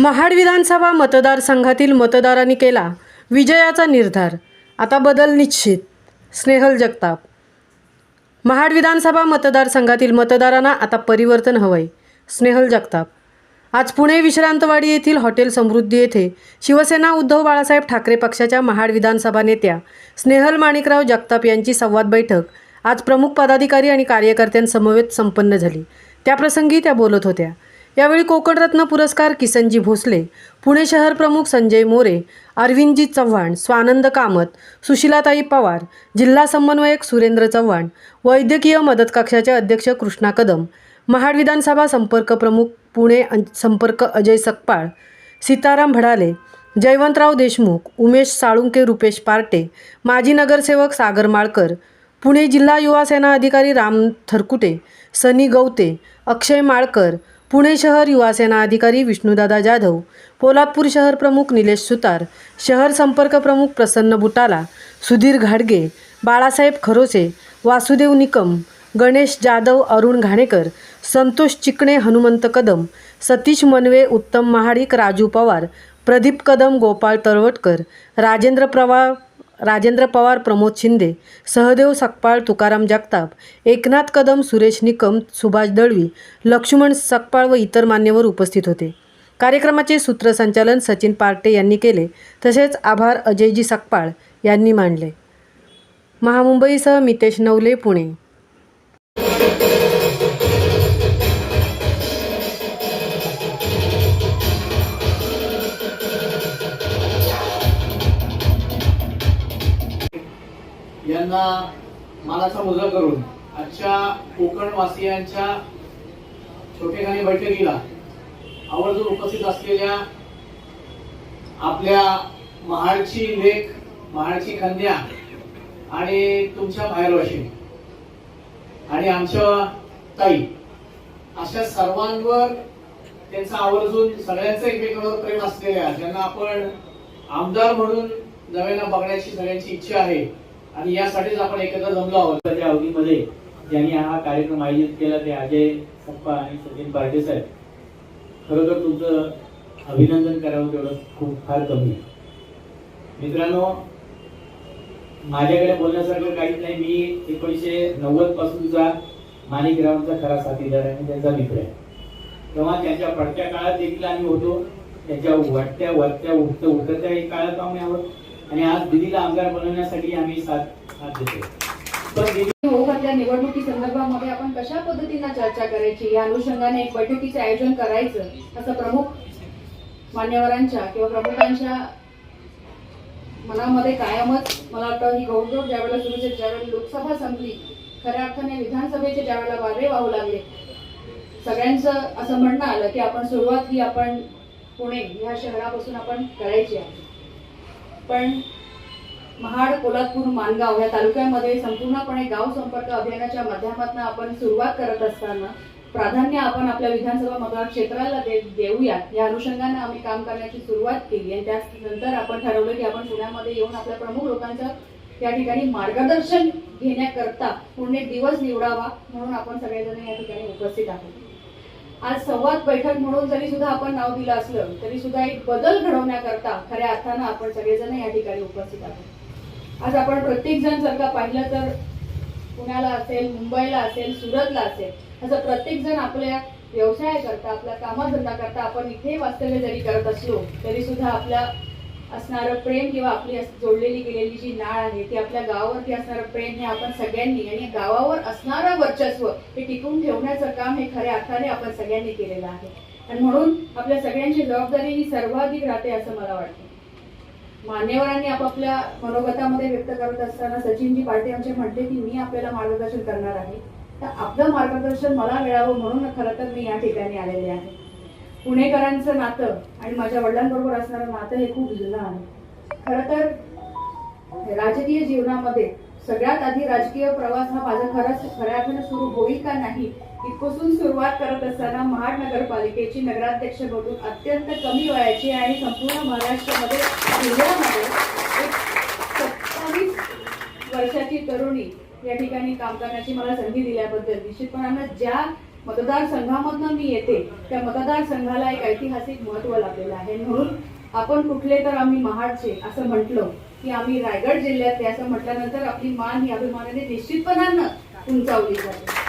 महाड विधानसभा मतदारसंघातील मतदारांनी केला विजयाचा निर्धार, आता बदल निश्चित. स्नेहल जगताप. महाड विधानसभा मतदारसंघातील मतदारांना आता परिवर्तन हवंय. स्नेहल जगताप. आज पुणे विश्रांतवाडी येथील हॉटेल समृद्धी येथे शिवसेना उद्धव बाळासाहेब ठाकरे पक्षाच्या महाड विधानसभा नेत्या स्नेहल माणिकराव जगताप यांची संवाद बैठक आज प्रमुख पदाधिकारी आणि कार्यकर्त्यांसमवेत संपन्न झाली. त्याप्रसंगी त्या बोलत होत्या. यावेळी कोकणरत्न पुरस्कार किसनजी भोसले, पुणे शहर प्रमुख संजय मोरे, अरविंदजी चव्हाण, स्वानंद कामत, सुशीलाताई पवार, जिल्हा समन्वयक सुरेंद्र चव्हाण, वैद्यकीय मदत कक्षाचे अध्यक्ष कृष्णा कदम, महाड विधानसभा संपर्क प्रमुख पुणे संपर्क अजय सकपाळ, सीताराम भडाले, जयवंतराव देशमुख, उमेश साळुंके, रुपेश पार्टे, माजी नगरसेवक सागर माळकर, पुणे जिल्हा युवा सेना अधिकारी राम थरकुटे, सनी गवते, अक्षय माळकर, पुणे शहर युवा सेना अधिकारी विष्णुदादा जाधव, पोलादपूर शहर प्रमुख निलेश सुतार, शहर संपर्क प्रमुख प्रसन्न बुटाला, सुधीर घाडगे, बाळासाहेब खरोसे, वासुदेव निकम, गणेश जाधव, अरुण घाणेकर, संतोष चिकणे, हनुमंत कदम, सतीश मनवे, उत्तम महाडिक, राजू पवार, प्रदीप कदम, गोपाळ तळवटकर, राजेंद्र पवार, प्रमोद शिंदे, सहदेव सकपाळ, तुकाराम जगताप, एकनाथ कदम, सुरेश निकम, सुभाष दळवी, लक्ष्मण सकपाळ व इतर मान्यवर उपस्थित होते. कार्यक्रमाचे सूत्रसंचालन सचिन पार्टे यांनी केले. तसेच आभार अजयजी सकपाळ यांनी मानले. महामुंबईसह मितेश नवले, पुणे. यांना मानाचा मुजरा करून आजच्या कोकणवासियांच्या छोटेखानी बैठकीला आवर्जून उपस्थित असलेल्या आपल्या महाडची लेख, महाडची कन्या आणि तुमच्या माहेरवाशी आणि आमच्या ताई अशा सर्वांवर त्यांचा आवर्जून सगळ्यांचं एकमेकांवर प्रेम असलेल्या ज्यांना आपण आमदार म्हणून नव्यानं बघण्याची सगळ्यांची इच्छा आहे आणि यासाठीच आपण एकत्र जमलो आहोत. त्या अवधीमध्ये ज्यांनी हा कार्यक्रम आयोजित केला ते अजय सप्पा आणि सचिन पार्टे साहेब, खरोखर तुमचं अभिनंदन करावं तेवढं खूप फार कमी आहे. मित्रांनो, माझ्याकडे बोलण्यासारखं काहीच नाही. मी 1990 पासूनचा माणिकरावांचा खरा साथीदार आणि त्यांचा मित्र आहे. तेव्हा त्यांच्या पडत्या काळात देखील आम्ही होतो, त्यांच्या वाटत्या वरत्या उठत्या काळात आम्ही आहोत आणि आज दिदीला आमदार बनवण्यासाठी आम्ही साथ देतो. पण निवडणुकी संदर्भामध्ये आपण कशा पद्धतीने चर्चा करायची या अनुषंगाने एक बैठकीचे आयोजन करायचं असं प्रमुख मान्यवरांच्या किंवा प्रमुखांच्या मनामध्ये कायमच मला वाटतं ही घोडदौड ज्यावेळेला सुरू झाली, ज्यावेळेला लोकसभा संपली, खऱ्या अर्थाने विधानसभेचे ज्यावेळेला वारे वाहू लागले, सगळ्यांचं असं म्हणणं आलं की आपण सुरुवात ही आपण पुणे या शहरापासून आपण करायची आहे. पण महाड, पोलादपूर, माणगाव या तालुक्यामध्ये संपूर्णपणे गाव संपर्क अभियानाच्या माध्यमातून आपण सुरुवात करत असताना प्राधान्य आपण आपल्या विधानसभा मतदार क्षेत्राला देऊया या अनुषंगाने आम्ही काम करण्याची सुरुवात केली आणि त्यानंतर आपण ठरवलं की आपण पुण्यामध्ये येऊन आपल्या प्रमुख लोकांचं या ठिकाणी मार्गदर्शन घेण्याकरता पूर्ण दिवस निवडावा म्हणून आपण सगळेजण या ठिकाणी उपस्थित आहोत. आज संवाद बैठक म्हणून जरी सुद्धा आपण नाव दिलं असलं तरी सुद्धा एक बदल घडवण्याकरता खऱ्या अर्थानं आपण सगळेजण या ठिकाणी उपस्थित आहोत. आज आपण प्रत्येक जण जर का पाहिलं तर पुण्याला असेल, मुंबईला असेल, सुरतला असेल, असं प्रत्येक जण आपल्या व्यवसाय करता, आपल्या कामधंदा करता आपण इथे वास्तव्य जरी करत असलो तरी सुद्धा आपल्या असणारं प्रेम किंवा आपली जोडलेली गेलेली जी नाळ आहे ती आपल्या गावावरती असणारं प्रेम हे आपण सगळ्यांनी आणि गावावर असणारं वर्चस्व हे टिकवून ठेवण्याचं काम हे खऱ्या अर्थाने आपण सगळ्यांनी केलेलं आहे आणि म्हणून आपल्या सगळ्यांची जबाबदारी ही सर्वाधिक राहते असं मला वाटतं. मान्यवरांनी आपापल्या मनोगतामध्ये व्यक्त करत असताना सचिनजी पार्टे आमचे म्हटले की मी आपल्याला मार्गदर्शन करणार आहे, तर आपलं मार्गदर्शन मला मिळावं म्हणून खरं तर मी या ठिकाणी आलेले आहे. पुणेकरांचं नातं आणि माझ्या वडिलांबरोबर असणारं नातं हे खूप जुनं आहे. खरं तर राजकीय जीवनामध्ये सगळ्यात आधी राजकीय प्रवास हा माझा खऱ्या अर्थाने सुरू होईल का नाही इथपासून सुरुवात करत असताना महाड नगरपालिकेची नगराध्यक्ष म्हणून अत्यंत कमी वयाची आणि संपूर्ण महाराष्ट्रामध्ये जिल्ह्यामध्ये एक 27 वर्षाची तरुणी या ठिकाणी काम करण्याची मला संधी दिल्याबद्दल निश्चितपणाने ज्या मतदारसंघामधनं मी येते, त्या मतदारसंघाला एक ऐतिहासिक महत्व लाभलेलं आहे. म्हणून आपण कुठले तर आम्ही महाडचे असं म्हटलं की आम्ही रायगड जिल्ह्यातले असं म्हटल्यानंतर आपली मान ही अभिमानाने निश्चितपणानं उंचावली जाते.